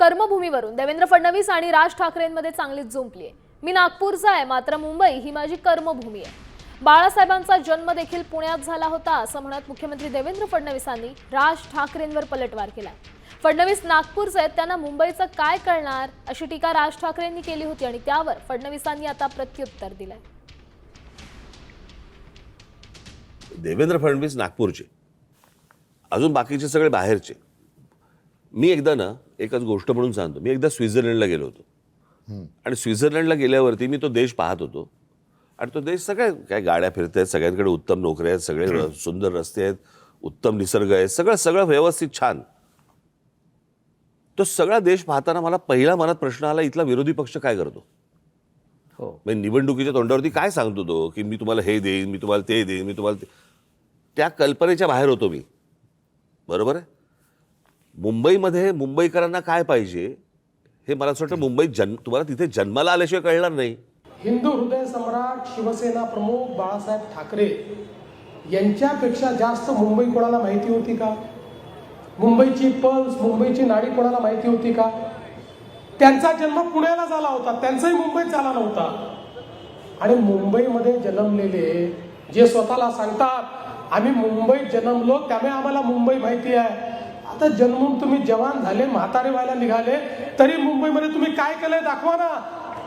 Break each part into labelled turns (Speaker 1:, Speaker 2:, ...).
Speaker 1: कर्मभूमीवरून देवेंद्र फडणवीस आणि राज ठाकरेंमध्ये चांगलीच जुंपली आहे। मी नागपूरचा आहे, मात्र मुंबई ही माझी कर्मभूमी आहे। बाळासाहेबांचा जन्म देखील पुण्यात झाला होता असं म्हणत मुख्यमंत्री देवेंद्र फडणवीसांनी राज ठाकरेंवर पलटवार केला। फडणवीस नागपूरचे आहेत, त्यांना मुंबईचं काय कळणार अशी टीका राज ठाकरेंनी केली होती आणि त्यावर फडणवीसांनी आता प्रत्युत्तर दिलंय।
Speaker 2: देवेंद्र फडणवीस नागपूरचे, अजून बाकीचे सगळे बाहेरचे। मी एकदा ना एकच गोष्ट म्हणून सांगतो, मी एकदा स्वित्झर्लंडला गेलो होतो आणि स्वित्झर्लंडला गेल्यावरती मी तो देश पाहत होतो आणि तो देश सगळ्या काय गाड्या फिरत आहेत, सगळ्यांकडे उत्तम नोकऱ्या आहेत, सगळे सुंदर रस्ते आहेत, उत्तम निसर्ग आहे, सगळं सगळं व्यवस्थित छान। तो सगळा देश पाहताना मला पहिला मनात प्रश्न आला, इथला विरोधी पक्ष काय करतो? हो, म्हणजे निवडणुकीच्या तोंडावरती काय सांगतो तो की मी तुम्हाला हे देईन, मी तुम्हाला ते देईन, मी तुम्हाला त्या कल्पनेच्या बाहेर होतो मी। बरोबर आहे। मुंबईमध्ये मुंबईकरांना काय पाहिजे हे मला असं वाटतं मुंबईत तुम्हाला तिथे जन्माला आल्याशिवाय कळणार नाही।
Speaker 3: हिंदू हृदय सम्राट शिवसेना प्रमुख बाळासाहेब ठाकरे यांच्यापेक्षा जास्त मुंबई कोणाला माहिती होती का? मुंबईची पल्स, मुंबईची नाडी कोणाला माहिती होती का? त्यांचा जन्म पुण्याला झाला होता, त्यांचाही मुंबईत झाला नव्हता। आणि मुंबईमध्ये जन्मलेले जे स्वतःला सांगतात आम्ही मुंबईत जन्मलो त्यामुळे आम्हाला मुंबई माहिती आहे, आता जन्मून तुम्ही जवान झाले, म्हातारे व्हायला निघाले, तरी मुंबईमध्ये तुम्ही काय केलंय दाखवा ना।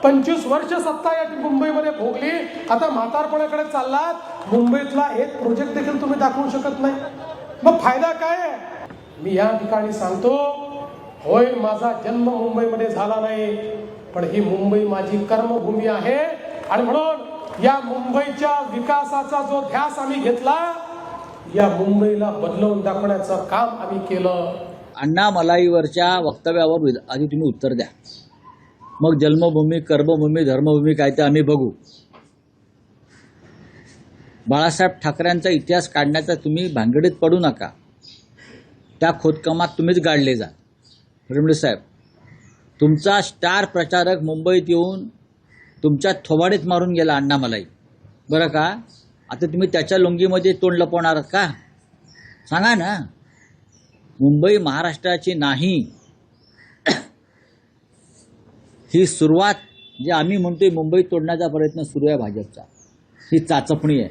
Speaker 3: 25 वर्ष सत्ता या मुंबईमध्ये भोगली, आता म्हातारपणाकडे चाललात, मुंबईतला एक प्रोजेक्ट देखील तुम्ही दाखवू शकत नाही, मग फायदा काय आहे? मी या ठिकाणी सांगतो, होय माझा जन्म मुंबईमध्ये झाला नाही, पण ही मुंबई माझी कर्मभूमी आहे आणि म्हणून या मुंबईच्या विकासाचा जो ध्यास आम्ही घेतला, या मुंबईला बदलवून दाखवण्याचं काम आम्ही केलं।
Speaker 4: अण्णा मलाईवरच्या वक्तव्यावर आधी तुम्ही उत्तर द्या, मग जन्मभूमी, कर्मभूमी, धर्मभूमी काय ते आम्ही बघू। बाळासाहेब ठाकरेंचा इतिहास काढण्याचा तुम्ही भानगडीत पडू नका, त्या खोदकामात तुम्हीच गाडले जा। फडणवीस साहेब, तुमचा स्टार प्रचारक मुंबईत येऊन तुमच्या थोबाडीत मारून गेला अण्णा मलाई, बरं का? आता तुम्ही त्याच्या लुंगीमध्ये तोंड लपवणार आहात का? सांगा ना। मुंबई महाराष्ट्राची नाही, ही सुरुवात जे आम्ही म्हणतोय मुंबई तोडण्याचा प्रयत्न सुरू आहे भाजपचा, ही चाचपणी आहे।